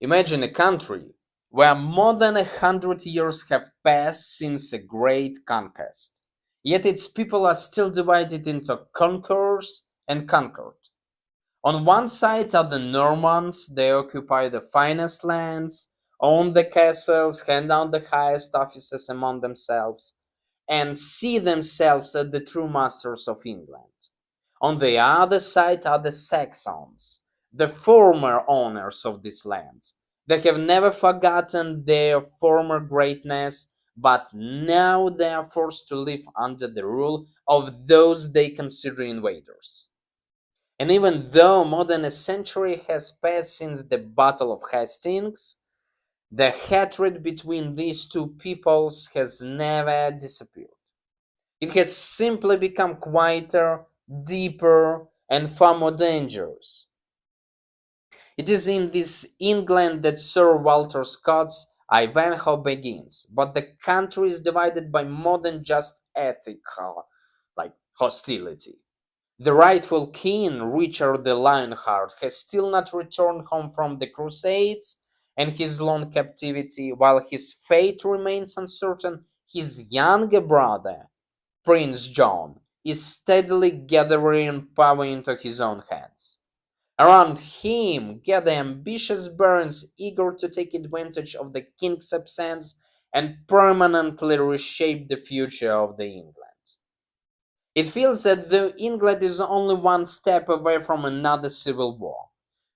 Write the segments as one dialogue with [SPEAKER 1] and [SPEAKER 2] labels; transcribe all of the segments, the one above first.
[SPEAKER 1] Imagine a country where more than 100 years have passed since a great conquest, yet its people are still divided into conquerors and conquered. On one side are the Normans. They occupy the finest lands, own the castles, hand down the highest offices among themselves, and see themselves as the true masters of England. On the other side are the Saxons, the former owners of this land. They have never forgotten their former greatness, but now they are forced to live under the rule of those they consider invaders. And even though more than a century has passed since the Battle of Hastings, the hatred between these two peoples has never disappeared. It has simply become quieter, deeper, and far more dangerous. It is in this England that Sir Walter Scott's Ivanhoe begins, but the country is divided by more than just ethical, hostility. The rightful king, Richard the Lionheart, has still not returned home from the Crusades and his long captivity. While his fate remains uncertain, his younger brother, Prince John, is steadily gathering power into his own hands. Around him gather ambitious barons eager to take advantage of the king's absence and permanently reshape the future of the England. It feels that though England is only one step away from another civil war.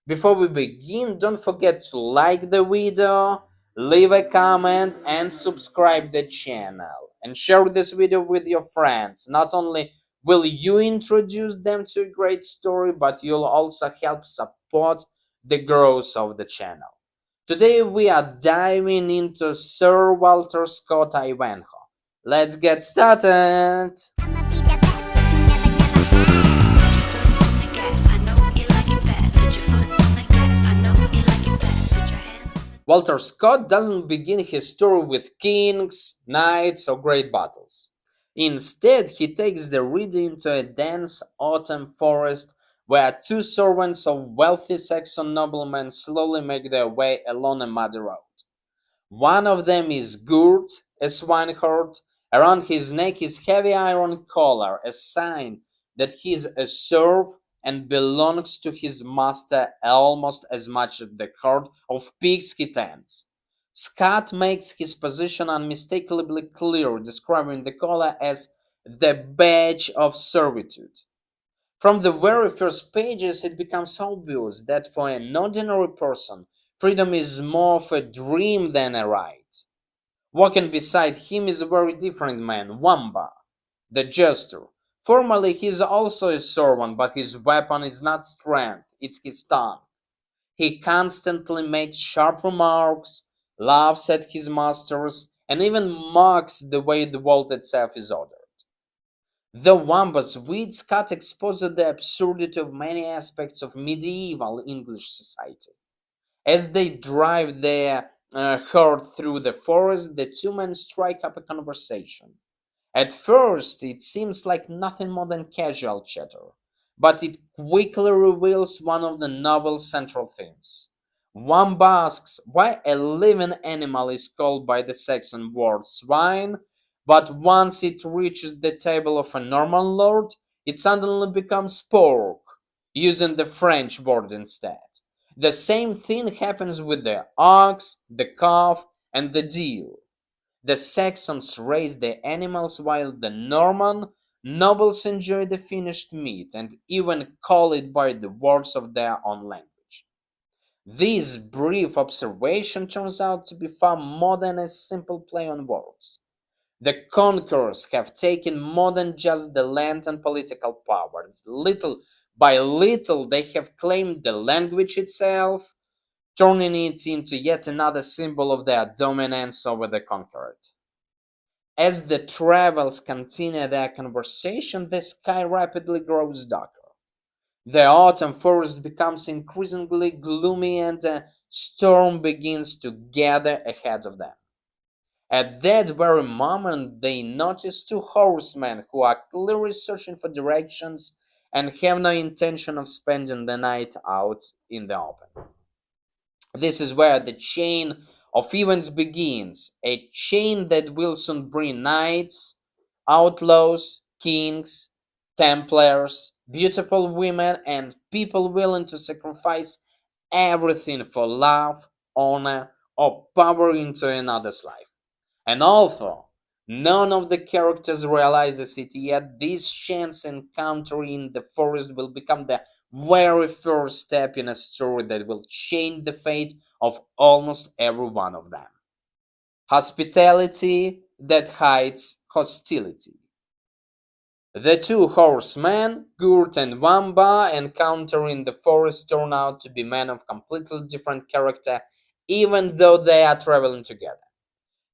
[SPEAKER 1] Before we begin, don't forget to like the video, leave a comment, and subscribe the channel. And share this video with your friends. Not only will you introduce them to a great story, but you'll also help support the growth of the channel. Today we are diving into Sir Walter Scott Ivanhoe. Let's get started! Walter Scott doesn't begin his story with kings, knights, or great battles. Instead, he takes the reader into a dense autumn forest where two servants of wealthy Saxon noblemen slowly make their way along a muddy road. One of them is Gurt, a swineherd. Around his neck is heavy iron collar, a sign that he is a serf and belongs to his master almost as much as the herd of pigs he tends. Scott makes his position unmistakably clear, describing the collar as the badge of servitude. From the very first pages, it becomes obvious that for an ordinary person, freedom is more of a dream than a right. Walking beside him is a very different man, Wamba, the jester. Formally, he is also a servant, but his weapon is not strength, it's his tongue. He constantly makes sharp remarks, laughs at his masters, and even mocks the way the world itself is ordered. The Wamba's wit Scott exposed the absurdity of many aspects of medieval English society. As they drive their herd through the forest, the two men strike up a conversation. At first, it seems like nothing more than casual chatter, but it quickly reveals one of the novel's central themes. Wamba asks why a living animal is called by the Saxon word swine, but once it reaches the table of a Norman lord, it suddenly becomes pork, using the French word instead. The same thing happens with the ox, the calf, and the deer. The Saxons raise their animals while the Norman nobles enjoy the finished meat and even call it by the words of their own language. This brief observation turns out to be far more than a simple play on words. The conquerors have taken more than just the land and political power. Little by little, they have claimed the language itself, turning it into yet another symbol of their dominance over the conquered. As the travels continue their conversation, the sky rapidly grows darker. The autumn forest becomes increasingly gloomy and a storm begins to gather ahead of them. At that very moment, they notice two horsemen who are clearly searching for directions and have no intention of spending the night out in the open. This is where the chain of events begins, a chain that will soon bring knights, outlaws, kings, templars, beautiful women, and people willing to sacrifice everything for love, honor, or power into another's life. And although none of the characters realizes it yet, this chance encounter in the forest will become the very first step in a story that will change the fate of almost every one of them. Hospitality that hides hostility. The two horsemen, Gurt and Wamba, encounter in the forest turn out to be men of completely different character, even though they are traveling together.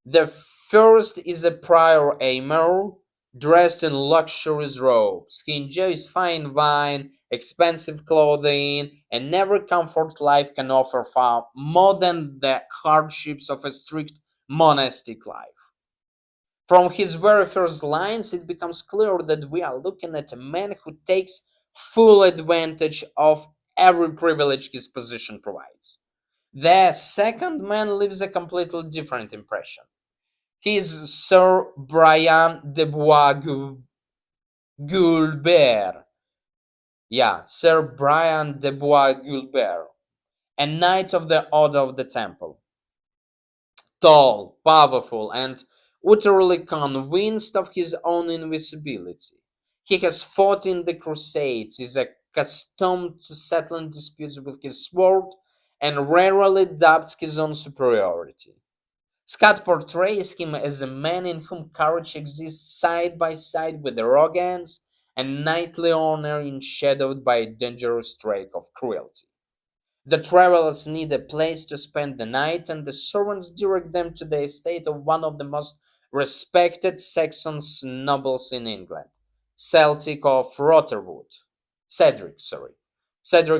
[SPEAKER 1] The first is a prior Aymer, dressed in luxurious robes. He enjoys fine wine, expensive clothing, and every comfort life can offer far more than the hardships of a strict monastic life. From his very first lines, it becomes clear that we are looking at a man who takes full advantage of every privilege his position provides. The second man leaves a completely different impression. He is Sir Brian de Bois-Guilbert. Yeah, Sir Brian de Bois-Guilbert, a knight of the Order of the Temple. Tall, powerful, and utterly convinced of his own invisibility. He has fought in the Crusades, is accustomed to settling disputes with his sword, and rarely doubts his own superiority. Scott portrays him as a man in whom courage exists side by side with arrogance and knightly honor shadowed by a dangerous streak of cruelty. The travelers need a place to spend the night, and the servants direct them to the estate of one of the most respected Saxons nobles in England, Celtic of Rotherwood. Cedric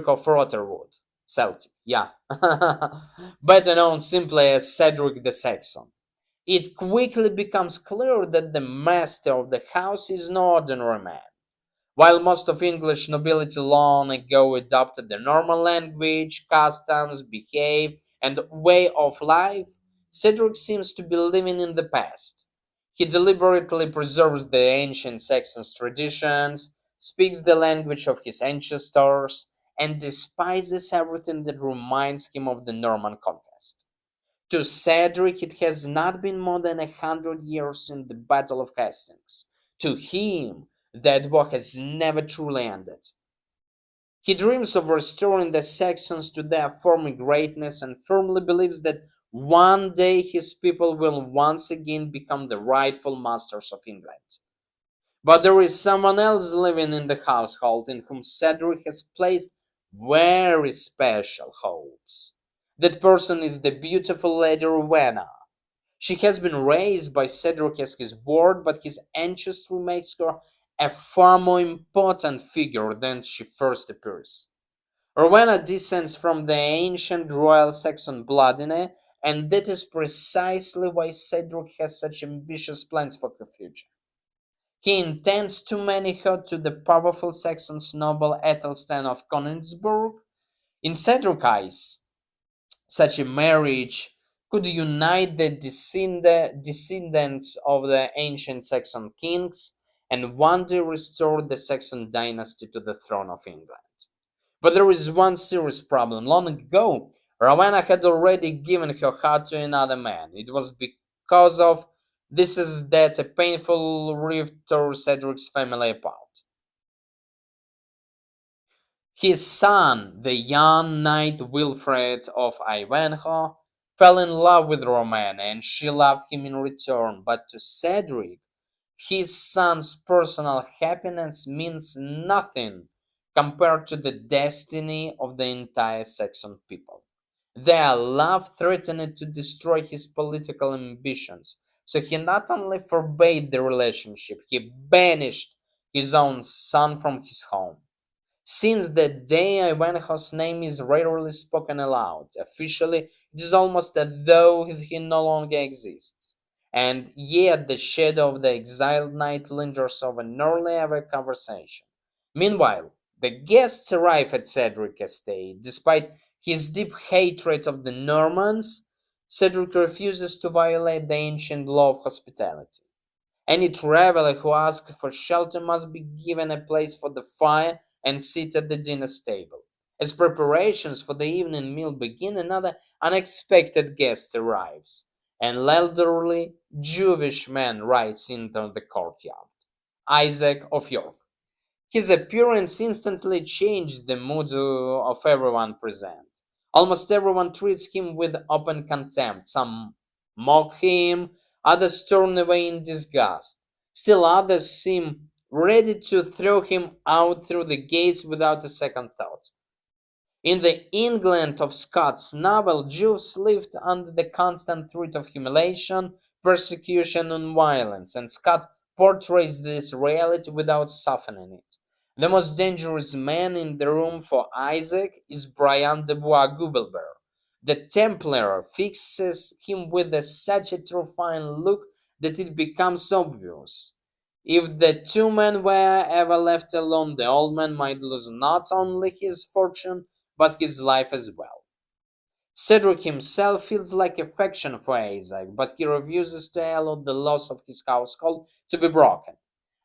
[SPEAKER 1] of Rotherwood. Celtic, yeah. Better known simply as Cedric the Saxon. It quickly becomes clear that the master of the house is no ordinary man. While most of English nobility long ago adopted the Norman language, customs, behave, and way of life, Cedric seems to be living in the past. He deliberately preserves the ancient Saxon traditions, speaks the language of his ancestors, and despises everything that reminds him of the Norman conquest. To Cedric, it has not been more than 100 years since the Battle of Hastings. To him, that war has never truly ended. He dreams of restoring the Saxons to their former greatness and firmly believes that one day his people will once again become the rightful masters of England. But there is someone else living in the household in whom Cedric has placed very special hopes. That person is the beautiful Lady Rowena. She has been raised by Cedric as his ward, but his ancestry makes her a far more important figure than she first appears. Rowena descends from the ancient royal Saxon bloodline, and that is precisely why Cedric has such ambitious plans for her future. He intends to marry her to the powerful Saxon noble Athelstan of Königsberg. In Cedric's eyes, such a marriage could unite the descendants of the ancient Saxon kings and one day restore the Saxon dynasty to the throne of England. But there is one serious problem. Long ago, Rowena had already given her heart to another man. It was because of this is that a painful rift tore Cedric's family apart. His son, the young knight Wilfred of Ivanhoe, fell in love with Rowena and she loved him in return, but to Cedric, his son's personal happiness means nothing compared to the destiny of the entire Saxon people. Their love threatened to destroy his political ambitions, so he not only forbade the relationship, he banished his own son from his home. Since that day, Ivanhoe's name is rarely spoken aloud. Officially, it is almost as though he no longer exists. And yet, the shadow of the exiled knight lingers over nearly every conversation. Meanwhile, the guests arrive at Cedric's estate. Despite His deep hatred of the Normans, Cedric refuses to violate the ancient law of hospitality. Any traveler who asks for shelter must be given a place for the fire and sit at the dinner table. As preparations for the evening meal begin, another unexpected guest arrives. An elderly Jewish man rides into the courtyard. Isaac of York. His appearance instantly changed the mood of everyone present. Almost everyone treats him with open contempt. Some mock him, others turn away in disgust. Still others seem ready to throw him out through the gates without a second thought. In the England of Scott's novel, Jews lived under the constant threat of humiliation, persecution, and violence, and Scott portrays this reality without softening it. The most dangerous man in the room for Isaac is Brian de Bois-Guilbert. The Templar fixes him with such a terrifying look that it becomes obvious. If the two men were ever left alone, the old man might lose not only his fortune, but his life as well. Cedric himself feels like affection for Isaac, but he refuses to allow the laws of his household to be broken.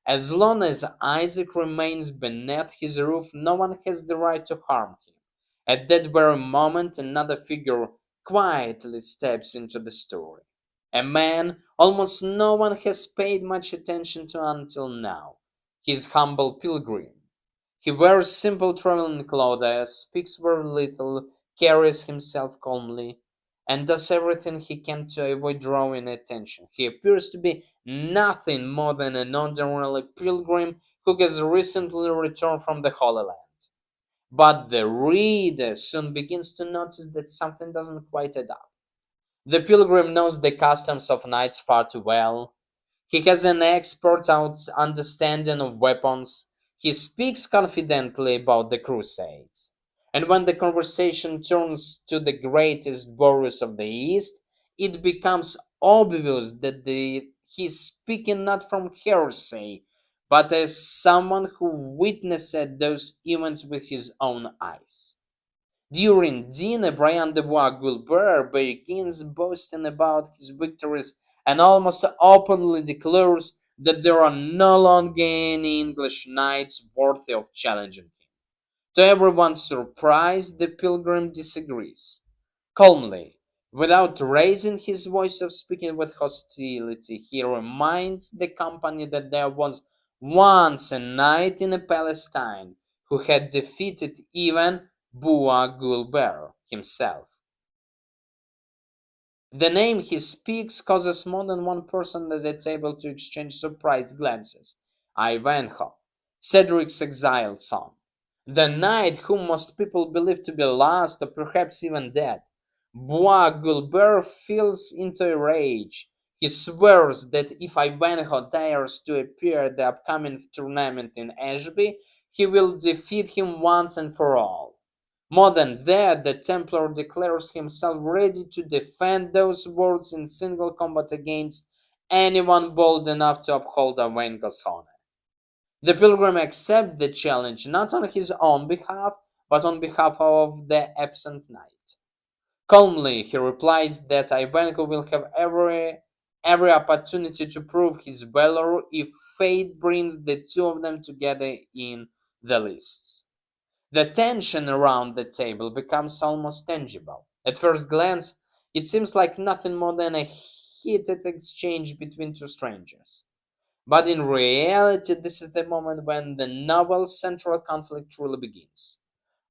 [SPEAKER 1] As long as Isaac remains beneath his roof, no one has the right to harm him. At that very moment, another figure quietly steps into the story. A man almost no one has paid much attention to until now. His humble pilgrim. He wears simple traveling clothes, speaks very little, carries himself calmly, and does everything he can to avoid drawing attention. He appears to be nothing more than an ordinary pilgrim who has recently returned from the Holy Land. But the reader soon begins to notice that something doesn't quite add up. The pilgrim knows the customs of knights far too well. He has an expert understanding of weapons. He speaks confidently about the Crusades. And when the conversation turns to the greatest warriors of the East, it becomes obvious that he's speaking not from hearsay, but as someone who witnessed those events with his own eyes. During dinner, Brian de Bois-Guilbert begins boasting about his victories and almost openly declares that there are no longer any English knights worthy of challenging him. To everyone's surprise, the pilgrim disagrees. Calmly, without raising his voice or speaking with hostility, he reminds the company that there was once a knight in Palestine who had defeated even Bois-Guilbert himself. The name he speaks causes more than one person at the table to exchange surprised glances. Ivanhoe, Cedric's exiled son. The knight whom most people believe to be lost or perhaps even dead. Bois-Guilbert feels into a rage. He swears that if Ivanhoe dares to appear at the upcoming tournament in Ashby, he will defeat him once and for all. More than that, the Templar declares himself ready to defend those words in single combat against anyone bold enough to uphold Ivanhoe's honor. The pilgrim accepts the challenge not on his own behalf, but on behalf of the absent knight. Calmly, he replies that Ivanhoe will have every opportunity to prove his valor if fate brings the two of them together in the lists. The tension around the table becomes almost tangible. At first glance, it seems like nothing more than a heated exchange between two strangers. But in reality, this is the moment when the novel's central conflict truly begins.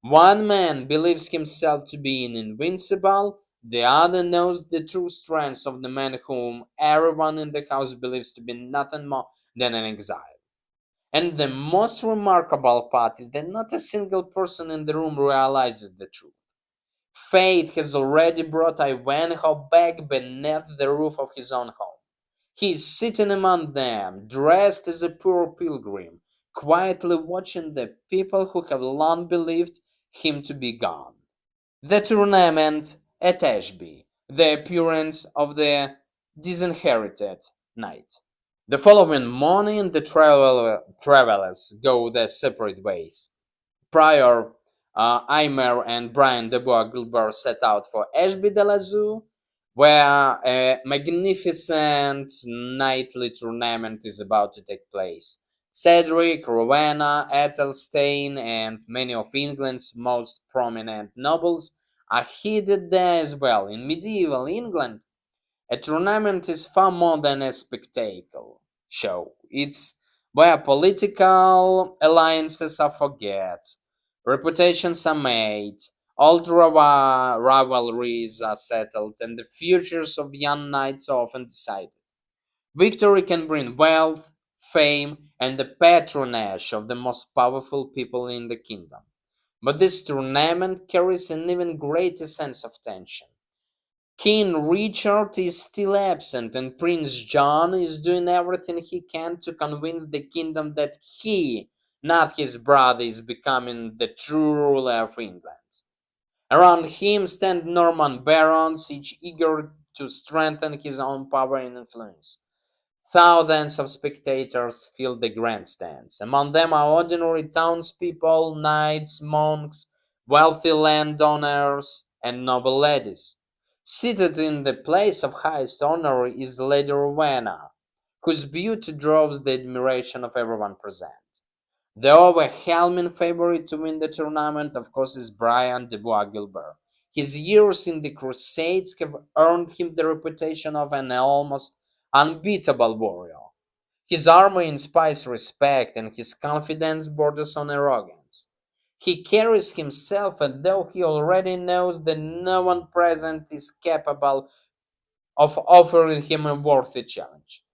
[SPEAKER 1] One man believes himself to be invincible, the other knows the true strength of the man whom everyone in the house believes to be nothing more than an exile. And the most remarkable part is that not a single person in the room realizes the truth. Fate has already brought Ivanhoe back beneath the roof of his own home. He is sitting among them, dressed as a poor pilgrim, quietly watching the people who have long believed him to be gone. The tournament at Ashby, the appearance of the disinherited knight. The following morning, the travelers go their separate ways. Prior Aimer and Brian de Bois-Guilbert set out for Ashby de la Zoo, where a magnificent nightly tournament is about to take place. Cedric, Rowena, Athelstane, and many of England's most prominent nobles are headed there as well. In medieval England, a tournament is far more than a spectacle show. It's where political alliances are forget, reputations are made, old rivalries are settled, and the futures of young knights are often decided. Victory can bring wealth, fame, and the patronage of the most powerful people in the kingdom. But this tournament carries an even greater sense of tension. King Richard is still absent, and Prince John is doing everything he can to convince the kingdom that he, not his brother, is becoming the true ruler of England. Around him stand Norman barons, each eager to strengthen his own power and influence. Thousands of spectators fill the grandstands. Among them are ordinary townspeople, knights, monks, wealthy landowners, and noble ladies. Seated in the place of highest honor is Lady Rowena, whose beauty draws the admiration of everyone present. The overwhelming favorite to win the tournament, of course, is Brian de Bois-Guilbert. His years in the Crusades have earned him the reputation of an almost unbeatable warrior. His armor inspires respect, and his confidence borders on arrogance. He carries himself as though he already knows that no one present is capable of offering him a worthy challenge.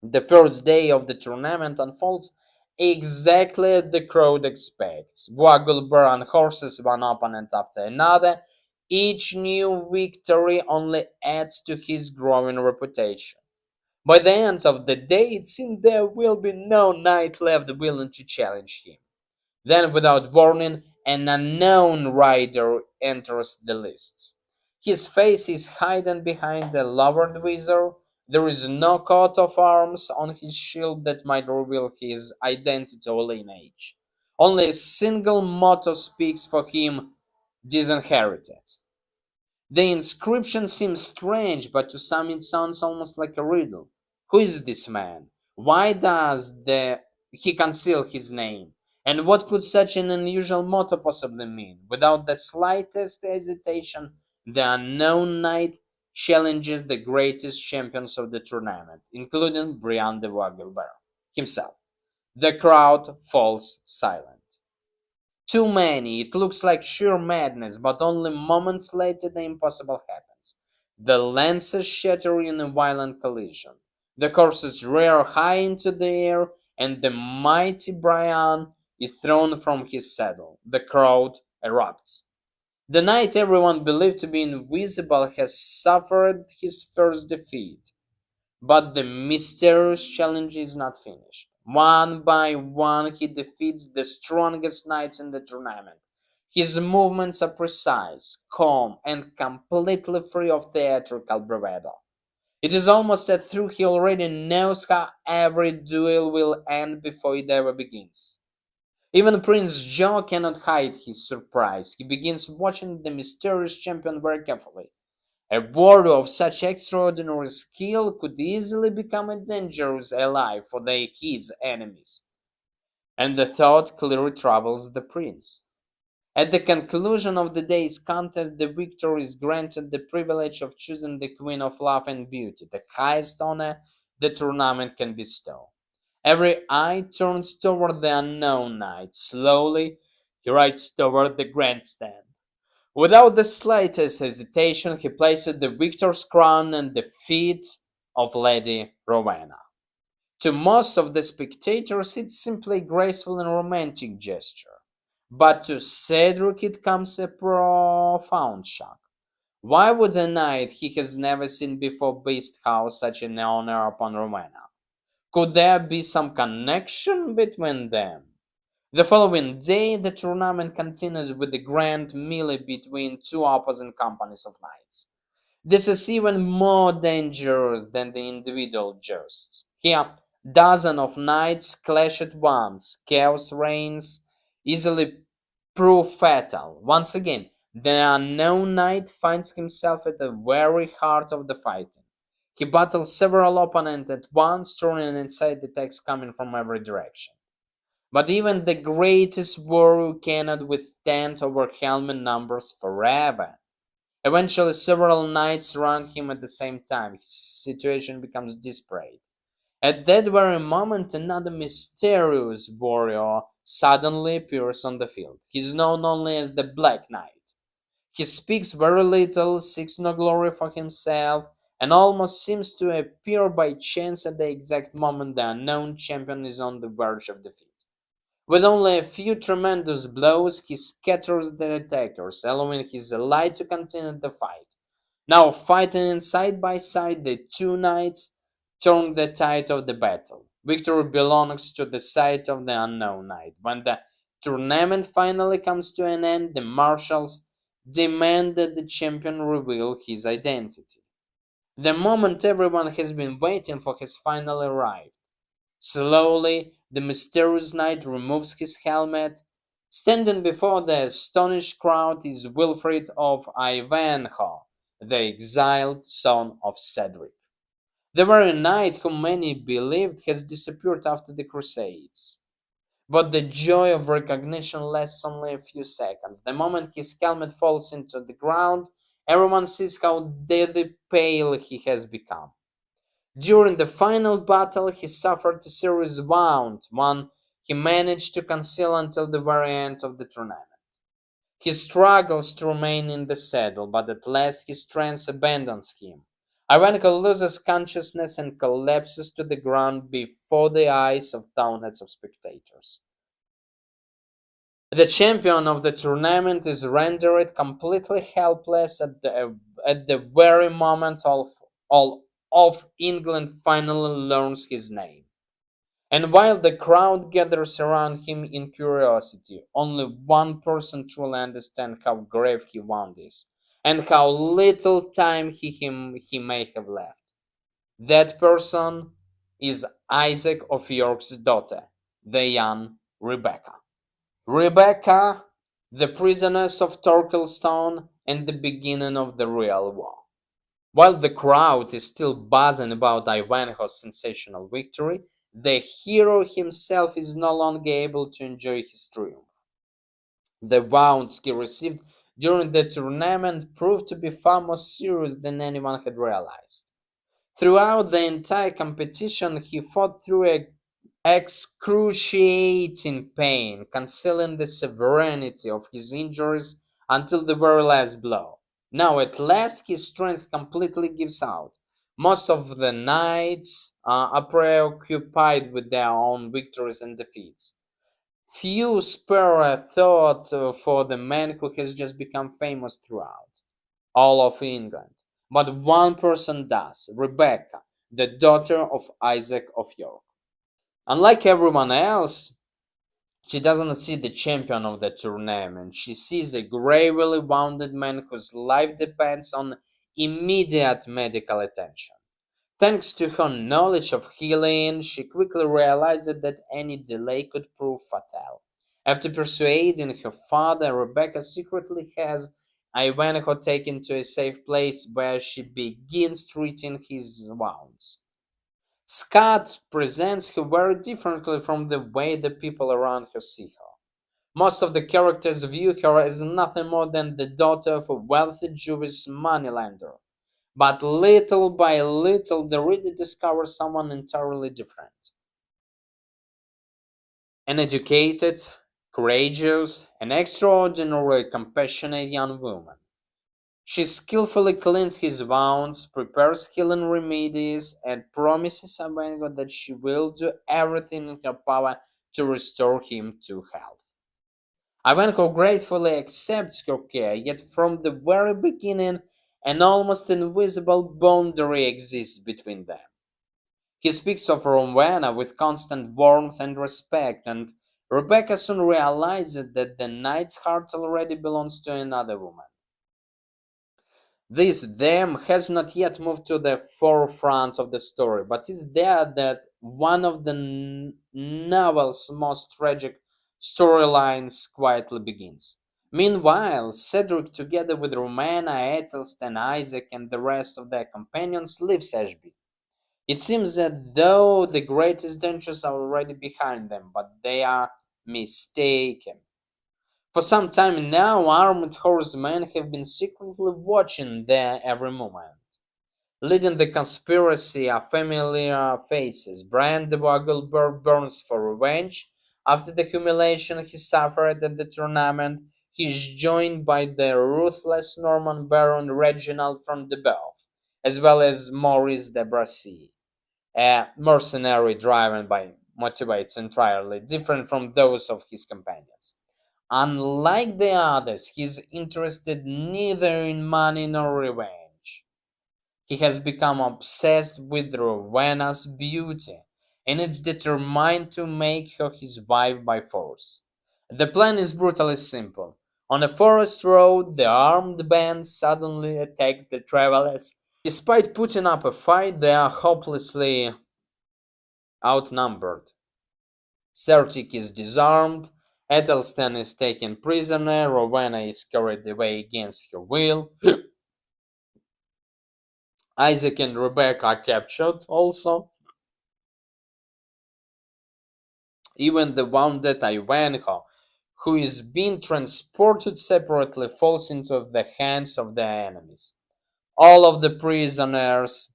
[SPEAKER 1] The first day of the tournament unfolds exactly as the crowd expects. Bois-Guilbert and horses one opponent after another. Each new victory only adds to his growing reputation. By the end of the day, it seems there will be no knight left willing to challenge him. Then, without warning, an unknown rider enters the lists. His face is hidden behind a lowered visor. There is no coat of arms on his shield that might reveal his identity or lineage. Only a single motto speaks for him: disinherited. The inscription seems strange, but to some it sounds almost like a riddle. Who is this man? Why does he conceal his name? And what could such an unusual motto possibly mean? Without the slightest hesitation, the unknown knight challenges the greatest champions of the tournament, including Brian de Bois-Guilbert himself. The crowd falls silent. Too many. It looks like sheer madness, but only moments later the impossible happens. The lances shatter in a violent collision. The horses rear high into the air, and the mighty Brian is thrown from his saddle. The crowd erupts. The knight everyone believed to be invisible has suffered his first defeat. But the mysterious challenge is not finished. One by one, he defeats the strongest knights in the tournament. His movements are precise, calm, and completely free of theatrical bravado. It is almost as though he already knows how every duel will end before it ever begins. Even Prince John cannot hide his surprise. He begins watching the mysterious champion very carefully. A warrior of such extraordinary skill could easily become a dangerous ally for his enemies, and the thought clearly troubles the prince. At the conclusion of the day's contest, the victor is granted the privilege of choosing the Queen of Love and Beauty, the highest honor the tournament can bestow. Every eye turns toward the unknown knight. Slowly, he rides toward the grandstand. Without the slightest hesitation, he placed the victor's crown at the feet of Lady Rowena. To most of the spectators, it's simply a graceful and romantic gesture. But to Cedric, it comes a profound shock. Why would a knight he has never seen before bestow such an honor upon Rowena? Could there be some connection between them? The following day, the tournament continues with the grand melee between two opposing companies of knights. This is even more dangerous than the individual jousts. Here, dozens of knights clash at once. Chaos reigns, easily prove fatal. Once again, the unknown knight finds himself at the very heart of the fighting. He battles several opponents at once, turning inside attacks coming from every direction. But even the greatest warrior cannot withstand overwhelming numbers forever. Eventually, several knights surround him at the same time. His situation becomes desperate. At that very moment, another mysterious warrior suddenly appears on the field. He is known only as the Black Knight. He speaks very little, seeks no glory for himself, and almost seems to appear by chance at the exact moment the unknown champion is on the verge of defeat. With only a few tremendous blows, he scatters the attackers, allowing his ally to continue the fight. Now, fighting side by side, the two knights turn the tide of the battle. Victory belongs to the side of the unknown knight. When the tournament finally comes to an end, the marshals demand that the champion reveal his identity. The moment everyone has been waiting for has finally arrived. Slowly, the mysterious knight removes his helmet. Standing before the astonished crowd is Wilfrid of Ivanhoe, the exiled son of Cedric. The very knight whom many believed has disappeared after the Crusades. But the joy of recognition lasts only a few seconds. The moment his helmet falls into the ground, everyone sees how deadly pale he has become. During the final battle, he suffered a serious wound, one he managed to conceal until the very end of the tournament. He struggles to remain in the saddle, but at last his strength abandons him. Ivanhoe loses consciousness and collapses to the ground before the eyes of thousands of spectators. The champion of the tournament is rendered completely helpless at the very moment all of England finally learns his name. And while the crowd gathers around him in curiosity, only one person truly understands how grave his wound is, and how little time he may have left. That person is Isaac of York's daughter, the young Rebecca. Rebecca, the prisoners of Torquilstone, and the beginning of the real war. While the crowd is still buzzing about Ivanhoe's sensational victory, the hero himself is no longer able to enjoy his triumph. The wounds he received during the tournament proved to be far more serious than anyone had realized. Throughout the entire competition, he fought through excruciating pain, concealing the severity of his injuries until the very last blow. Now, at last, his strength completely gives out. Most of the knights are preoccupied with their own victories and defeats. Few spare a thought for the man who has just become famous throughout all of England. But one person does, Rebecca, the daughter of Isaac of York. Unlike everyone else, she doesn't see the champion of the tournament. She sees a gravely wounded man whose life depends on immediate medical attention. Thanks to her knowledge of healing, she quickly realized that any delay could prove fatal. After persuading her father, Rebecca secretly has Ivanhoe taken to a safe place where she begins treating his wounds. Scott presents her very differently from the way the people around her see her. Most of the characters view her as nothing more than the daughter of a wealthy Jewish moneylender. But little by little, the reader discovers someone entirely different. An educated, courageous, and extraordinarily compassionate young woman. She skillfully cleans his wounds, prepares healing remedies, and promises Ivanhoe that she will do everything in her power to restore him to health. Ivanhoe gratefully accepts her care, yet from the very beginning, an almost invisible boundary exists between them. He speaks of Rowena with constant warmth and respect, and Rebecca soon realizes that the knight's heart already belongs to another woman. This them has not yet moved to the forefront of the story, but is there that one of the novel's most tragic storylines quietly begins. Meanwhile, Cedric, together with Rowena, Aethelstan, Isaac, and the rest of their companions, leaves Ashby. It seems that though the greatest dangers are already behind them, but they are mistaken. For some time now, armed horsemen have been secretly watching their every movement. Leading the conspiracy are familiar faces. Brian de Bois-Guilbert burns for revenge. After the humiliation he suffered at the tournament, he is joined by the ruthless Norman Baron Reginald from the Belf, as well as Maurice de Bracy, a mercenary driven by motivates entirely different from those of his companions. Unlike the others, he is interested neither in money nor revenge. He has become obsessed with Rowena's beauty and is determined to make her his wife by force. The plan is brutally simple. On a forest road, the armed band suddenly attacks the travelers. Despite putting up a fight, they are hopelessly outnumbered. Certic is disarmed, Ethelstan is taken prisoner, Rowena is carried away against her will, Isaac and Rebecca are captured also. Even the wounded Ivanhoe, who is being transported separately, falls into the hands of their enemies. All of the prisoners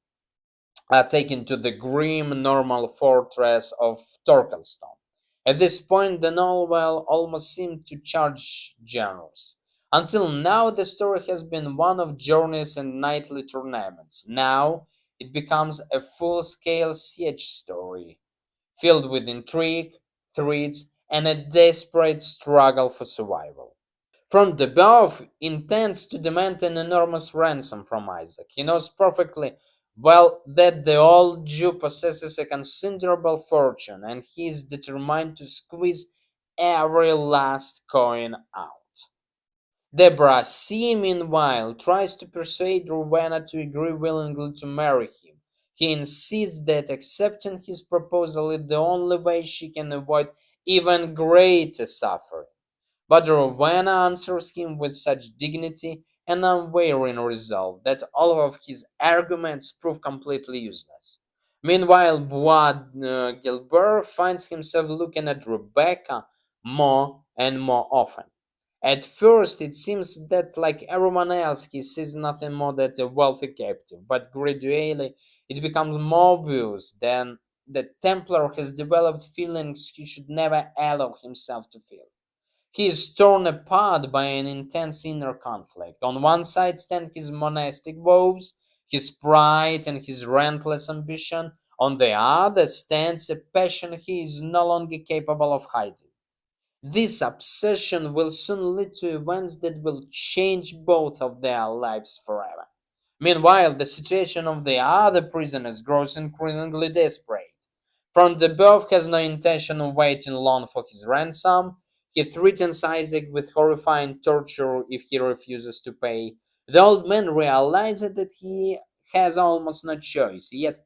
[SPEAKER 1] are taken to the grim Norman fortress of Torquilstone. At this point, the novel almost seemed to charge genres. Until now, the story has been one of journeys and nightly tournaments. Now, it becomes a full-scale siege story, filled with intrigue, threats, and a desperate struggle for survival. From the above, intends to demand an enormous ransom from Isaac. He knows perfectly well that the old Jew possesses a considerable fortune, and he is determined to squeeze every last coin out. Deborah C. meanwhile tries to persuade Rowena to agree willingly to marry him. He insists that accepting his proposal is the only way she can avoid even greater suffering. But Rowena answers him with such dignity and unwavering resolve that all of his arguments prove completely useless. Meanwhile, Bois Gilbert finds himself looking at Rebecca more and more often. At first, it seems that, like everyone else, he sees nothing more than a wealthy captive, but gradually it becomes more obvious that the Templar has developed feelings he should never allow himself to feel. He is torn apart by an intense inner conflict. On one side stand his monastic vows, his pride, and his relentless ambition. On the other stands a passion he is no longer capable of hiding. This obsession will soon lead to events that will change both of their lives forever. Meanwhile, the situation of the other prisoners grows increasingly desperate. Front de Boeuf has no intention of waiting long for his ransom. He threatens Isaac with horrifying torture if he refuses to pay. The old man realizes that he has almost no choice, yet,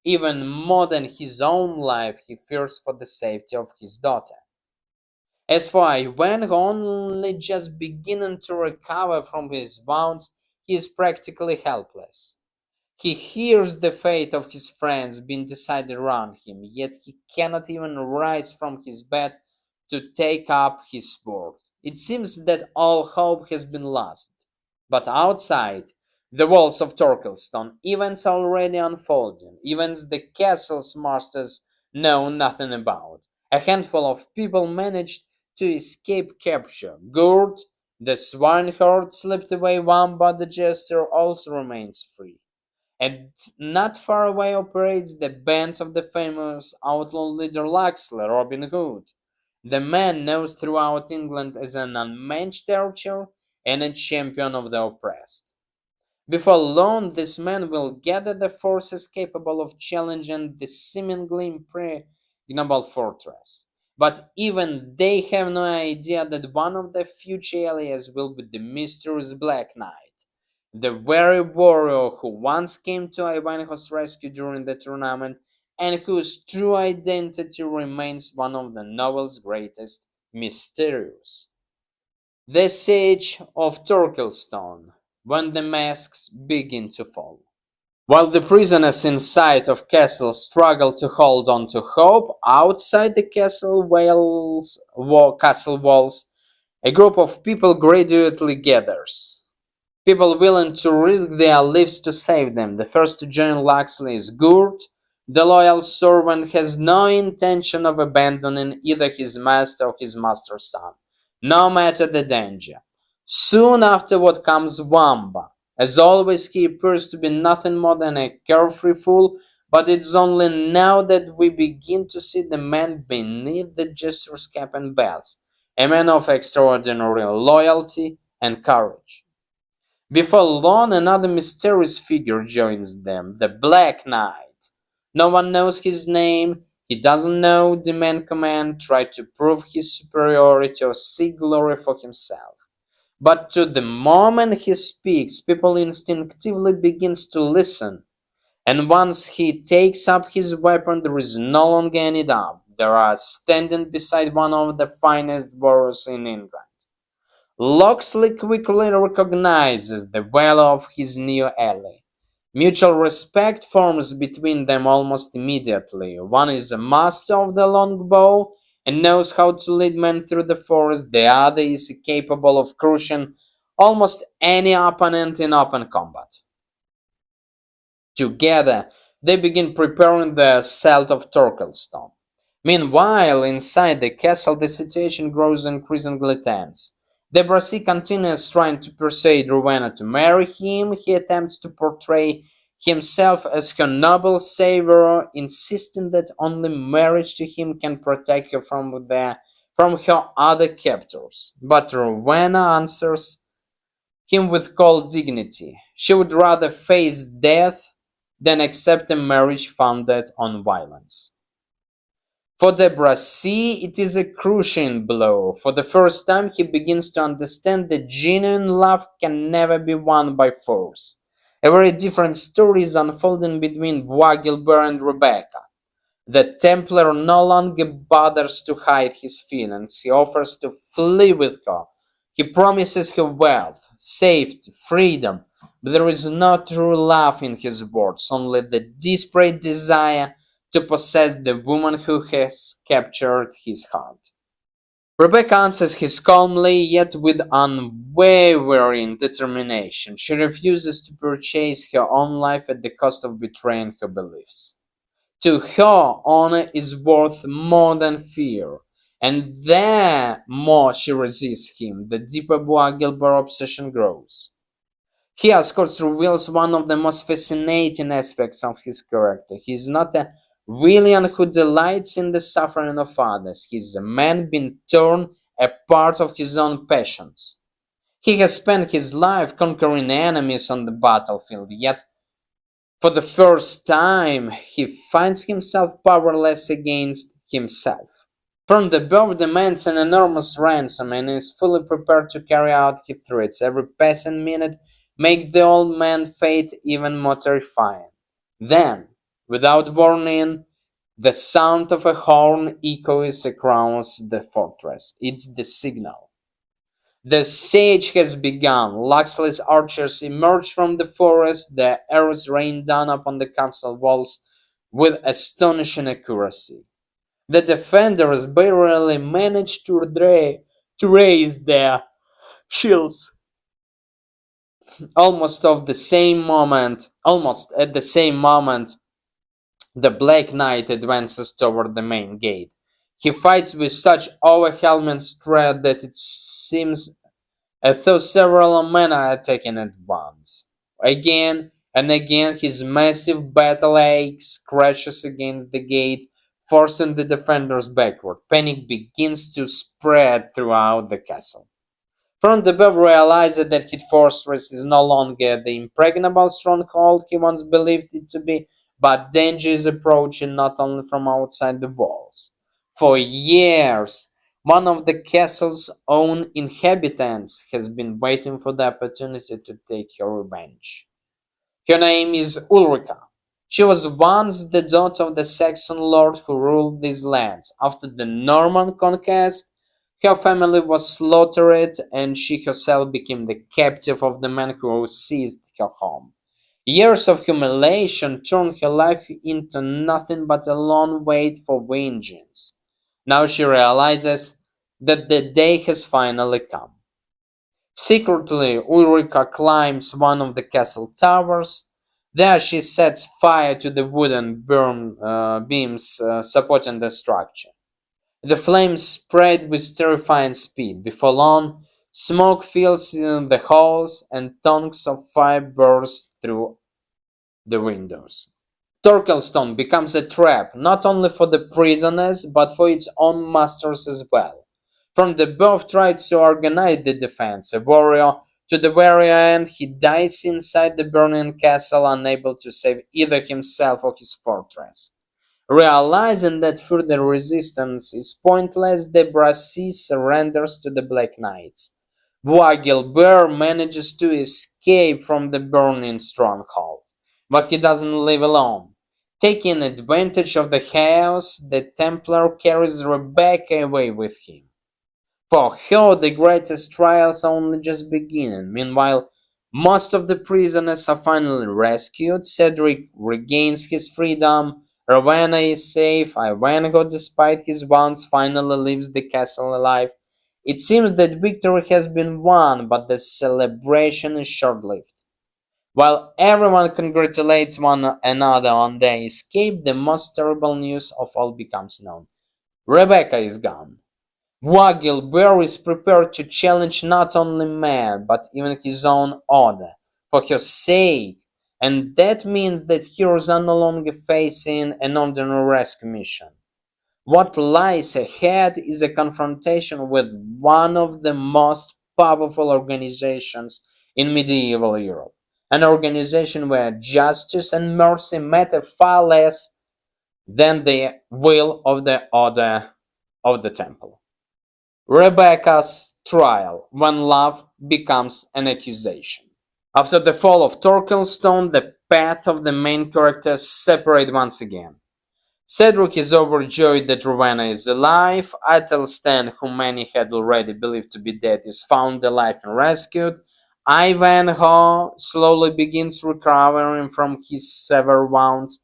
[SPEAKER 1] even more than his own life, he fears for the safety of his daughter. As for Ivan, only just beginning to recover from his wounds, he is practically helpless. He hears the fate of his friends being decided around him, yet he cannot even rise from his bed to take up his sword. It seems that all hope has been lost. But outside the walls of Torquilstone, events are already unfolding, events the castle's masters know nothing about. A handful of people managed to escape capture. Gurt, the swineherd, slipped away one, but the jester also remains free. And not far away operates the band of the famous outlaw leader Laxler, Robin Hood. The man known throughout England as an unmatched archer and a champion of the oppressed. Before long, this man will gather the forces capable of challenging the seemingly impregnable fortress. But even they have no idea that one of their future allies will be the mysterious Black Knight, the very warrior who once came to Ivanhoe's rescue during the tournament and whose true identity remains one of the novel's greatest mysterious. The Siege of Torquilstone, when the masks begin to fall. While the prisoners inside of castle struggle to hold on to hope, outside the castle walls, a group of people gradually gathers. People willing to risk their lives to save them. The first to join Locksley is Gurt. The loyal servant has no intention of abandoning either his master or his master's son, no matter the danger. Soon afterward comes Wamba. As always, he appears to be nothing more than a carefree fool, but it's only now that we begin to see the man beneath the jester's cap and bells, a man of extraordinary loyalty and courage. Before long, another mysterious figure joins them, the Black Knight. No one knows his name, he doesn't know the man command, try to prove his superiority or seek glory for himself. But to the moment he speaks, people instinctively begins to listen, and once he takes up his weapon, there is no longer any doubt. They are standing beside one of the finest warriors in England. Locksley quickly recognizes the value of his new ally. Mutual respect forms between them almost immediately. One is a master of the longbow and knows how to lead men through the forest. The other is capable of crushing almost any opponent in open combat. Together, they begin preparing the assault of Torquilstone. Meanwhile, inside the castle, the situation grows increasingly tense. De Bracy continues trying to persuade Rowena to marry him. He attempts to portray himself as her noble savior, insisting that only marriage to him can protect her from her other captors. But Rowena answers him with cold dignity. She would rather face death than accept a marriage founded on violence. For De Bracy, it is a crushing blow. For the first time, he begins to understand that genuine love can never be won by force. A very different story is unfolding between Bois-Guilbert and Rebecca. The Templar no longer bothers to hide his feelings. He offers to flee with her. He promises her wealth, safety, freedom, but there is no true love in his words, only the desperate desire to possess the woman who has captured his heart. Rebecca answers him calmly, yet with unwavering determination. She refuses to purchase her own life at the cost of betraying her beliefs. To her, honor is worth more than fear, and the more she resists him, the deeper Bois-Guilbert obsession grows. He, of course, reveals one of the most fascinating aspects of his character. He is not a villain who delights in the suffering of others. He is a man being torn apart of his own passions. He has spent his life conquering enemies on the battlefield, yet for the first time he finds himself powerless against himself. From the above demands an enormous ransom and is fully prepared to carry out his threats. Every passing minute makes the old man's fate even more terrifying. Then, without warning, the sound of a horn echoes across the fortress. It's the signal. The siege has begun. Locksley's archers emerge from the forest. Their arrows rain down upon the castle walls with astonishing accuracy. The defenders barely manage to raise their shields. Almost at the same moment, the Black Knight advances toward the main gate. He fights with such overwhelming strength that it seems as though several men are attacking at once. Again and again, his massive battle axe crashes against the gate, forcing the defenders backward. Panic begins to spread throughout the castle. Front de Boeuf realizes that his fortress is no longer the impregnable stronghold he once believed it to be, but danger is approaching not only from outside the walls. For years, one of the castle's own inhabitants has been waiting for the opportunity to take her revenge. Her name is Ulrica. She was once the daughter of the Saxon lord who ruled these lands. After the Norman conquest, Her family was slaughtered, and she herself became the captive of the men who seized her home. Years of humiliation turned her life into nothing but a long wait for vengeance. Now she realizes that the day has finally come. Secretly, Ulrika climbs one of the castle towers. There she sets fire to the wooden beams supporting the structure. The flames spread with terrifying speed. Before long, smoke fills in the halls and tongues of fire burst through the windows. Torquilstone becomes a trap not only for the prisoners but for its own masters as well. From the both tries to organize the defense, a warrior, to the very end he dies inside the burning castle, unable to save either himself or his fortress. Realizing that further resistance is pointless, the Brassy surrenders to the Black Knights. Bois-Guilbert manages to escape from the burning stronghold, but he doesn't live alone. Taking advantage of the chaos, the Templar carries Rebecca away with him. For her, the greatest trials are only just beginning. Meanwhile, most of the prisoners are finally rescued. Cedric regains his freedom. Rowena is safe. Ivanhoe, despite his wounds, finally leaves the castle alive. It seems that victory has been won, but the celebration is short-lived. While everyone congratulates one another on their escape, the most terrible news of all becomes known. Rebecca is gone. Bois-Guilbert is prepared to challenge not only man, but even his own order, for her sake, and that means that heroes are no longer facing an ordinary rescue mission. What lies ahead is a confrontation with one of the most powerful organizations in medieval Europe, an organization where justice and mercy matter far less than the will of the Order of the Temple. Rebecca's trial, when love becomes an accusation. After the fall of Torquilstone, the path of the main characters separate once again. Cedric is overjoyed that Rowena is alive. Athelstan, whom many had already believed to be dead, is found alive and rescued. Ivanhoe slowly begins recovering from his severe wounds,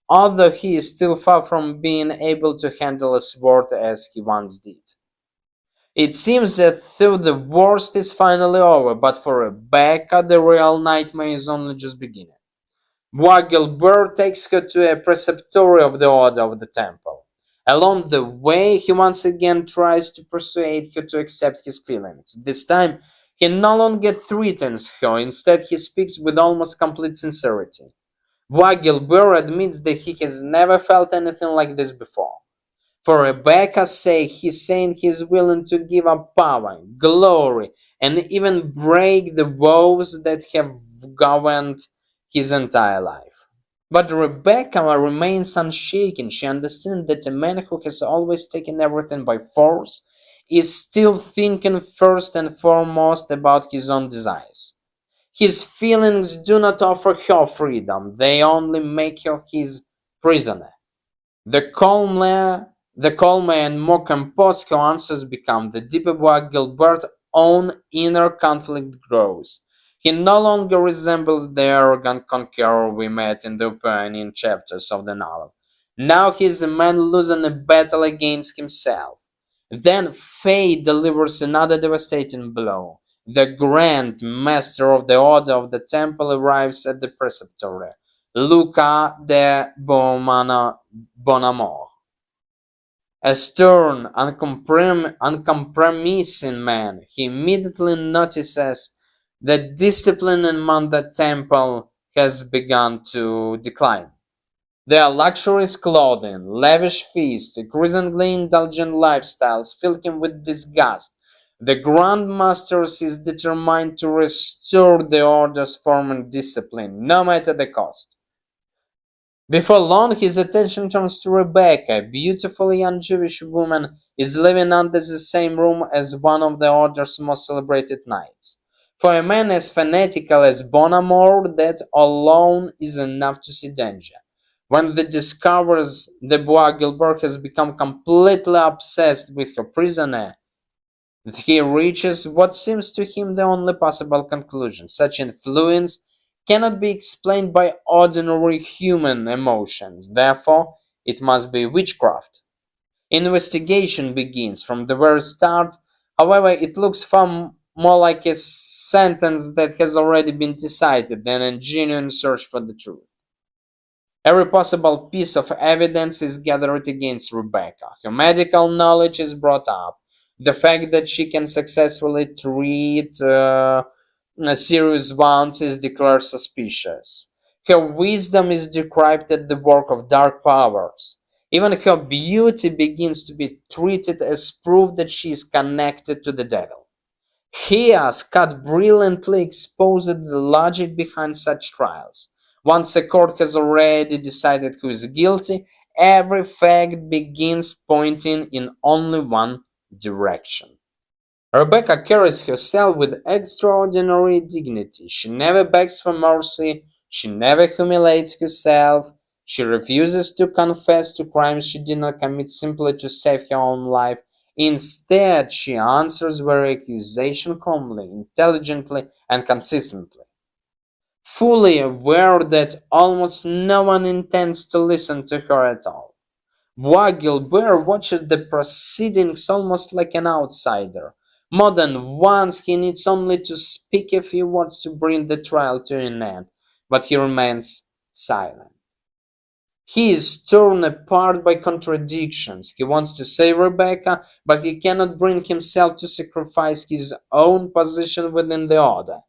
[SPEAKER 1] although he is still far from being able to handle a sword as he once did. It seems that though the worst is finally over, but for Rebecca the real nightmare is only just beginning. Bois-Guilbert takes her to a preceptory of the Order of the Temple. Along the way, he once again tries to persuade her to accept his feelings. This time, he no longer threatens her, instead he speaks with almost complete sincerity. Bois-Guilbert admits that he has never felt anything like this before. For Rebecca's sake, he's saying he's willing to give up power, glory, and even break the vows that have governed his entire life. But Rebecca remains unshaken. She understands that a man who has always taken everything by force is still thinking first and foremost about his own desires. His feelings do not offer her freedom, they only make her his prisoner. The calmer and more composed her answers become, the deeper Bois-Guilbert's own inner conflict grows. He no longer resembles the arrogant conqueror we met in the opening chapters of the novel. Now he is a man losing a battle against himself. Then fate delivers another devastating blow. The Grand Master of the Order of the Temple arrives at the preceptory, Luca de Bonamour. A stern, uncompromising man, he immediately notices that discipline among the temple has begun to decline. Their luxurious clothing, lavish feasts, increasingly indulgent lifestyles fill him with disgust. The Grand Master is determined to restore the order's form and discipline, no matter the cost. Before long, his attention turns to Rebecca. A beautiful young Jewish woman is living under the same roof as one of the Order's most celebrated knights. For a man as fanatical as Bonamour, that alone is enough to see danger. When he discovers that Bois-Guilbert has become completely obsessed with her prisoner, He reaches what seems to him the only possible conclusion. Such influence cannot be explained by ordinary human emotions, therefore, it must be witchcraft. Investigation begins from the very start, however, it looks far more like a sentence that has already been decided than a genuine search for the truth. Every possible piece of evidence is gathered against Rebecca. Her medical knowledge is brought up. The fact that she can successfully treat serious wounds is declared suspicious. Her wisdom is described as the work of dark powers. Even her beauty begins to be treated as proof that she is connected to the devil. Here, Scott brilliantly exposed the logic behind such trials. Once a court has already decided who is guilty, every fact begins pointing in only one direction. Rebecca carries herself with extraordinary dignity. She never begs for mercy, she never humiliates herself, she refuses to confess to crimes she did not commit simply to save her own life. Instead, she answers their accusation calmly, intelligently, and consistently, fully aware that almost no one intends to listen to her at all. Bois-Guilbert watches the proceedings almost like an outsider. More than once he needs only to speak a few words to bring the trial to an end, but he remains silent. He is torn apart by contradictions. He wants to save Rebecca, but he cannot bring himself to sacrifice his own position within the order.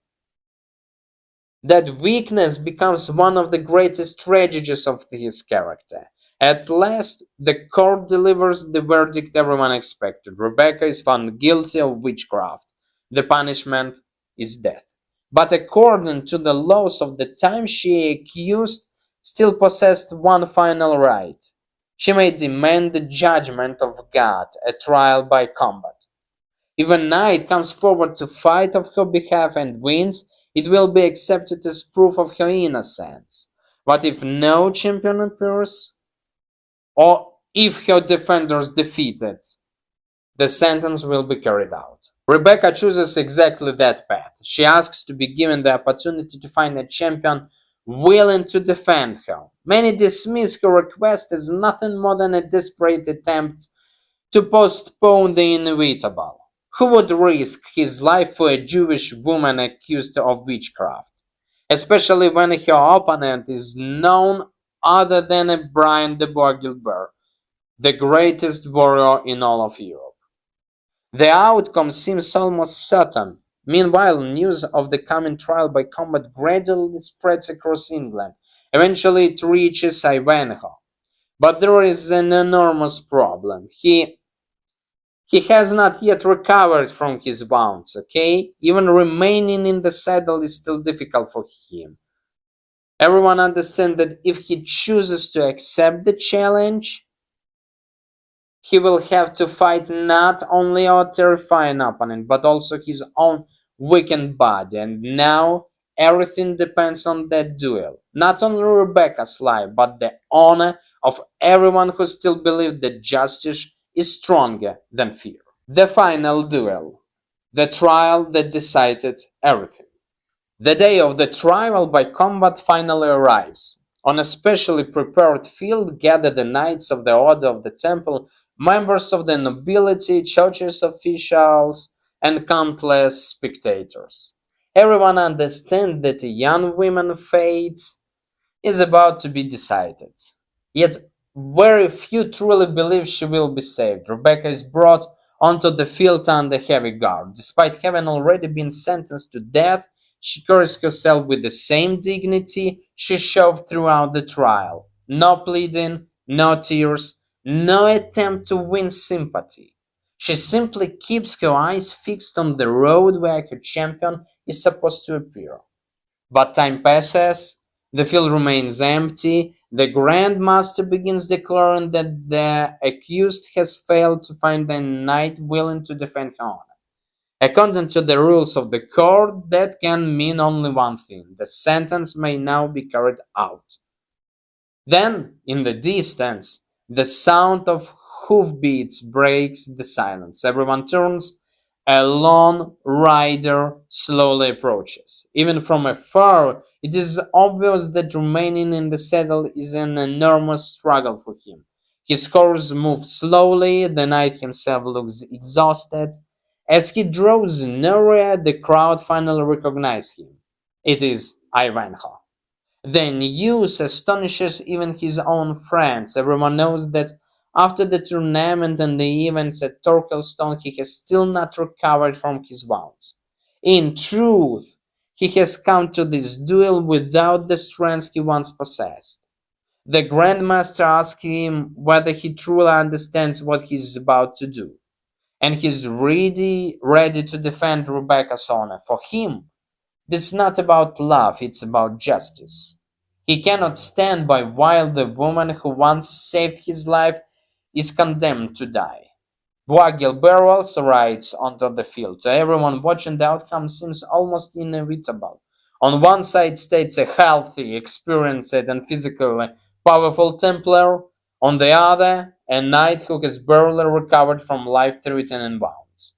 [SPEAKER 1] That weakness becomes one of the greatest tragedies of his character. At last, the court delivers the verdict everyone expected. Rebecca is found guilty of witchcraft. The punishment is death. But according to the laws of the time, she accused still possessed one final right. She may demand the judgment of God, a trial by combat. If a knight comes forward to fight on her behalf and wins, it will be accepted as proof of her innocence. But if no champion appears, or if her defenders defeated, the sentence will be carried out. Rebecca chooses exactly that path. She asks to be given the opportunity to find a champion willing to defend her. Many dismiss her request as nothing more than a desperate attempt to postpone the inevitable. Who would risk his life for a Jewish woman accused of witchcraft, especially when her opponent is none other than a Brian de Bois-Guilbert, the greatest warrior in all of Europe? The outcome seems almost certain. Meanwhile, news of the coming trial by combat gradually spreads across England. Eventually, it reaches Ivanhoe. But there is an enormous problem. He has not yet recovered from his wounds, okay? Even remaining in the saddle is still difficult for him. Everyone understands that if he chooses to accept the challenge, he will have to fight not only our terrifying opponent, but also his own weakened body. And now everything depends on that duel. Not only Rebecca's life, but the honor of everyone who still believes that justice is stronger than fear. The final duel. The trial that decided everything. The day of the trial by combat finally arrives. On a specially prepared field gather the knights of the Order of the Temple, members of the nobility, churches officials, and countless spectators. Everyone understands that a young woman's fate is about to be decided. Yet very few truly believe she will be saved. Rebecca is brought onto the field under heavy guard. Despite having already been sentenced to death, she carries herself with the same dignity she showed throughout the trial. No pleading, no tears, no attempt to win sympathy. She simply keeps her eyes fixed on the road where her champion is supposed to appear. But time passes, the field remains empty, the Grand Master begins declaring that the accused has failed to find a knight willing to defend her honor. According to the rules of the court, that can mean only one thing: the sentence may now be carried out. Then, in the distance, the sound of hoofbeats breaks the silence. Everyone turns, A lone rider slowly approaches. Even from afar, it is obvious that remaining in the saddle is an enormous struggle for him. His horse moves slowly, the knight himself looks exhausted. As he draws nearer, the crowd finally recognizes him. It is Ivanhoe. The news astonishes even his own friends. Everyone knows that after the tournament and the events at Torquilstone, he has still not recovered from his wounds. In truth, he has come to this duel without the strength he once possessed. The Grandmaster asks him whether he truly understands what he is about to do, and he is ready to defend Rebecca's honor. For him, this is not about love, it's about justice. He cannot stand by while the woman who once saved his life is condemned to die. Bois-Guilbert also rides onto the field. To everyone watching, the outcome seems almost inevitable. On one side states a healthy, experienced, and physically powerful Templar. On the other, a knight who has barely recovered from life-threatening wounds.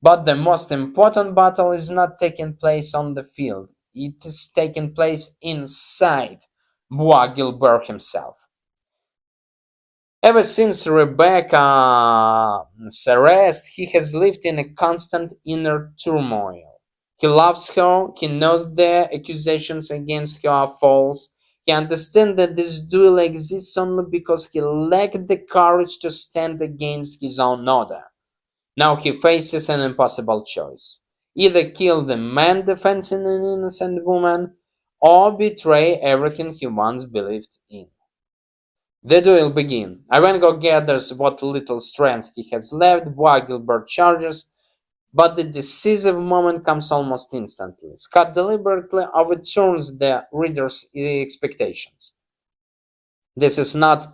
[SPEAKER 1] But the most important battle is not taking place on the field. It is taking place inside Bois-Guilbert himself. Ever since Rebecca's arrest, he has lived in a constant inner turmoil. He loves her, he knows the accusations against her are false, he understands that this duel exists only because he lacked the courage to stand against his own order. Now he faces an impossible choice. Either kill the man defending an innocent woman, or betray everything he once believed in. The duel begins. Ivanhoe gathers what little strength he has left, while Gilbert charges, but the decisive moment comes almost instantly. Scott deliberately overturns the reader's expectations. This is not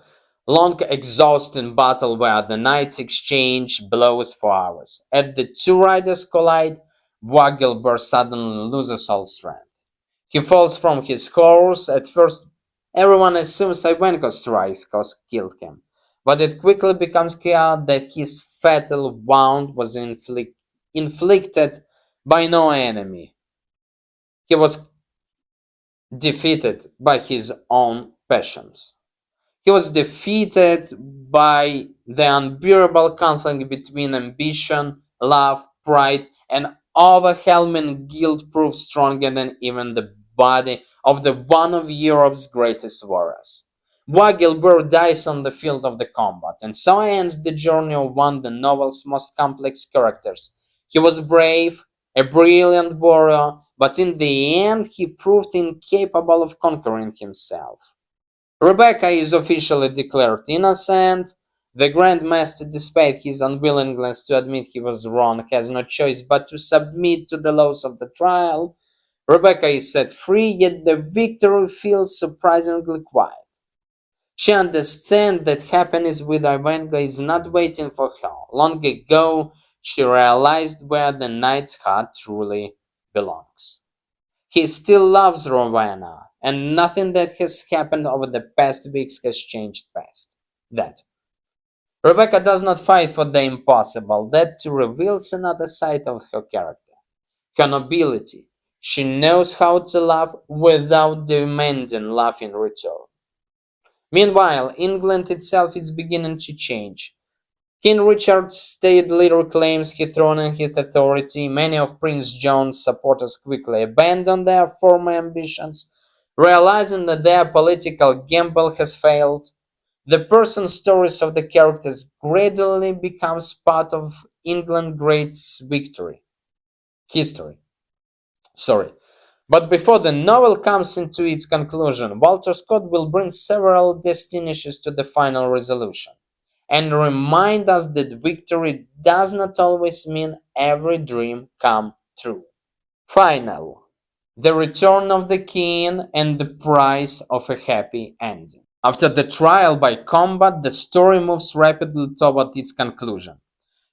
[SPEAKER 1] long exhausting battle where the knights exchange blows for hours. As the two riders collide, Bois-Guilbert suddenly loses all strength. He falls from his horse. At first, everyone assumes Ivanhoe's strikes killed him, but it quickly becomes clear that his fatal wound was inflicted by no enemy. He was defeated by his own passions. He was defeated by the unbearable conflict between ambition, love, pride, and overwhelming guilt proved stronger than even the body of the one of Europe's greatest warriors. Bois-Guilbert dies on the field of the combat, and so ends the journey of one of the novel's most complex characters. He was brave, a brilliant warrior, but in the end he proved incapable of conquering himself. Rebecca is officially declared innocent. The Grand Master, despite his unwillingness to admit he was wrong, has no choice but to submit to the laws of the trial. Rebecca is set free, yet the victory feels surprisingly quiet. She understands that happiness with Ivanhoe is not waiting for her. Long ago, she realized where the knight's heart truly belongs. He still loves Rowena, and nothing that has happened over the past weeks has changed that. Rebecca does not fight for the impossible. That reveals another side of her character. Her nobility. She knows how to love without demanding love in return. Meanwhile, England itself is beginning to change. King Richard steadily reclaims his throne and his authority. Many of Prince John's supporters quickly abandon their former ambitions, realizing that their political gamble has failed. The person stories of the characters gradually becomes part of England's great victory history. Sorry. But before the novel comes into its conclusion, Walter Scott will bring several destinations to the final resolution and remind us that victory does not always mean every dream come true. Final. The return of the king and the price of a happy ending. After the trial by combat, the story moves rapidly toward its conclusion.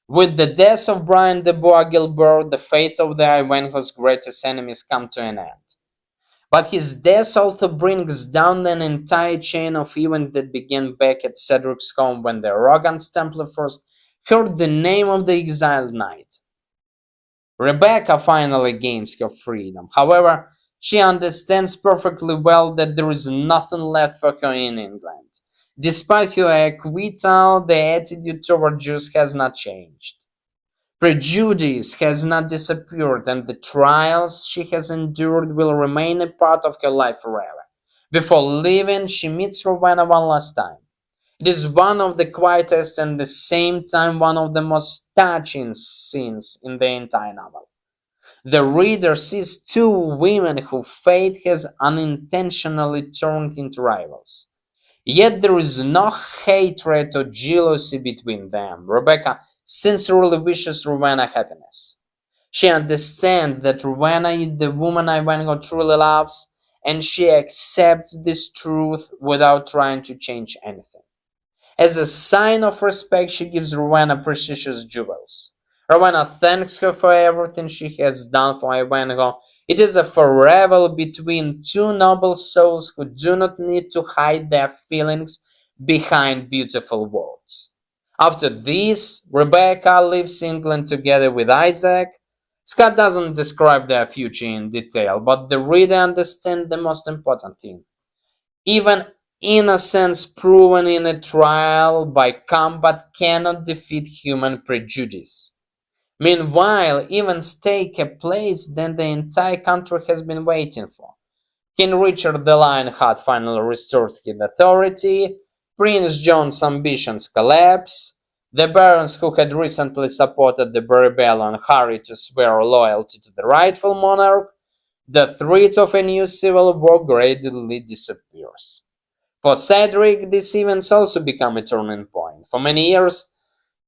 [SPEAKER 1] With the death of Brian de Bois-Guilbert, the fate of the Ivanhoe's greatest enemies come to an end. But his death also brings down an entire chain of events that began back at Cedric's home when the arrogant Templar first heard the name of the exiled knight. Rebecca finally gains her freedom. However, she understands perfectly well that there is nothing left for her in England. Despite her acquittal, the attitude toward Jews has not changed. Prejudice has not disappeared, and the trials she has endured will remain a part of her life forever. Before leaving, she meets Rowena one last time. It is one of the quietest and at the same time one of the most touching scenes in the entire novel. The reader sees two women who fate has unintentionally turned into rivals. Yet there is no hatred or jealousy between them. Rebecca sincerely wishes Rowena happiness. She understands that Rowena is the woman Ivanhoe truly loves, and she accepts this truth without trying to change anything. As a sign of respect, she gives Rowena precious jewels. Rowena thanks her for everything she has done for Ivanhoe. It is a farewell between two noble souls who do not need to hide their feelings behind beautiful words. After this, Rebecca leaves England together with Isaac. Scott doesn't describe their future in detail, but the reader understands the most important thing. Even innocence proven in a trial by combat cannot defeat human prejudice. Meanwhile, events take a place that the entire country has been waiting for. King Richard the Lionheart finally restores his authority, Prince John's ambitions collapse, the barons who had recently supported the rebellion hurry to swear loyalty to the rightful monarch, the threat of a new civil war gradually disappears. For Cedric, these events also become a turning point. For many years,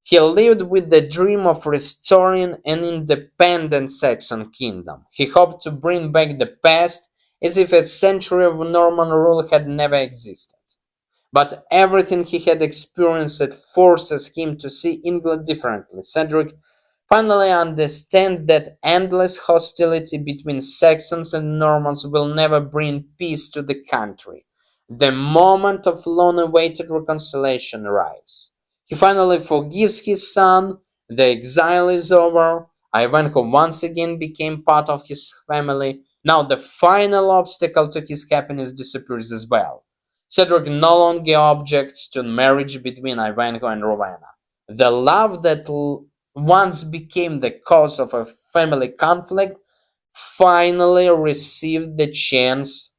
[SPEAKER 1] he lived with the dream of restoring an independent Saxon kingdom. He hoped to bring back the past as if a century of Norman rule had never existed. But everything he had experienced forces him to see England differently. Cedric finally understands that endless hostility between Saxons and Normans will never bring peace to the country. The moment of long-awaited reconciliation arrives. He finally forgives his son, the exile is over, Ivanhoe once again became part of his family. Now the final obstacle to his happiness disappears as well. Cedric no longer objects to marriage between Ivanhoe and Rowena. The love that once became the cause of a family conflict finally received the chance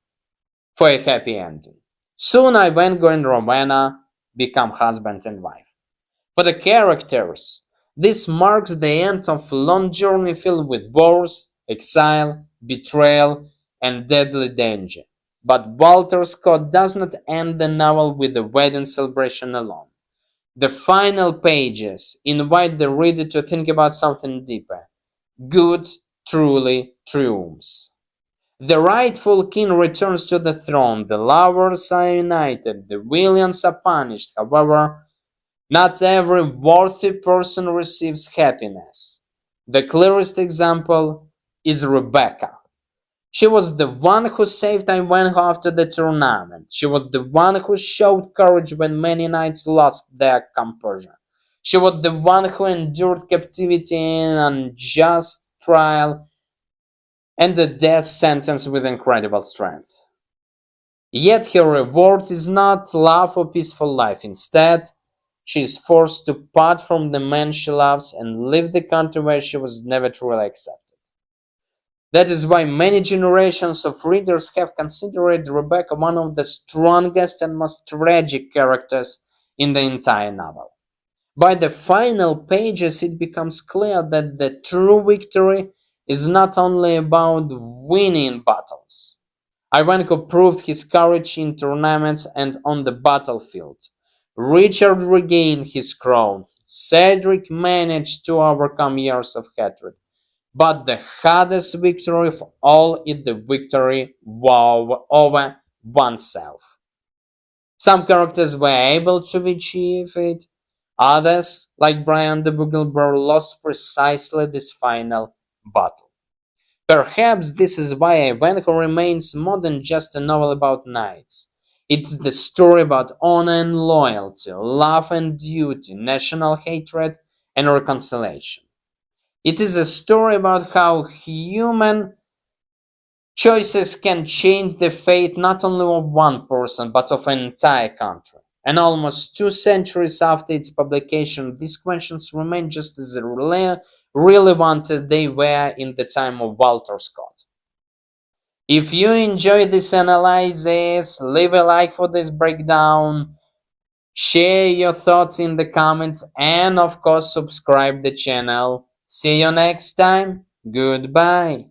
[SPEAKER 1] for a happy ending. Soon Ivanhoe and Rowena become husband and wife. For the characters, this marks the end of a long journey filled with wars, exile, betrayal, and deadly danger. But Walter Scott does not end the novel with the wedding celebration alone. The final pages invite the reader to think about something deeper. Good truly triumphs. The rightful king returns to the throne, the lovers are united, the villains are punished. However, not every worthy person receives happiness. The clearest example is Rebecca. She was the one who saved Ivanhoe after the tournament. She was the one who showed courage when many knights lost their composure. She was the one who endured captivity and unjust trial and the death sentence with incredible strength. Yet her reward is not love or peaceful life. Instead, she is forced to part from the man she loves and leave the country where she was never truly accepted. That is why many generations of readers have considered Rebecca one of the strongest and most tragic characters in the entire novel. By the final pages, it becomes clear that the true victory is not only about winning battles. Ivanhoe proved his courage in tournaments and on the battlefield. Richard regained his crown. Cedric managed to overcome years of hatred. But the hardest victory of all is the victory over oneself. Some characters were able to achieve it, others, like Brian de Bois-Guilbert, lost precisely this final battle. Perhaps this is why Ivanhoe remains more than just a novel about knights. It's the story about honor and loyalty, love and duty, national hatred and reconciliation. It is a story about how human choices can change the fate not only of one person but of an entire country. And almost 2 centuries after its publication, these questions remain just as relevant as they were in the time of Walter Scott. If you enjoyed this analysis, leave a like for this breakdown, share your thoughts in the comments, and of course subscribe the channel. See you next time. Goodbye.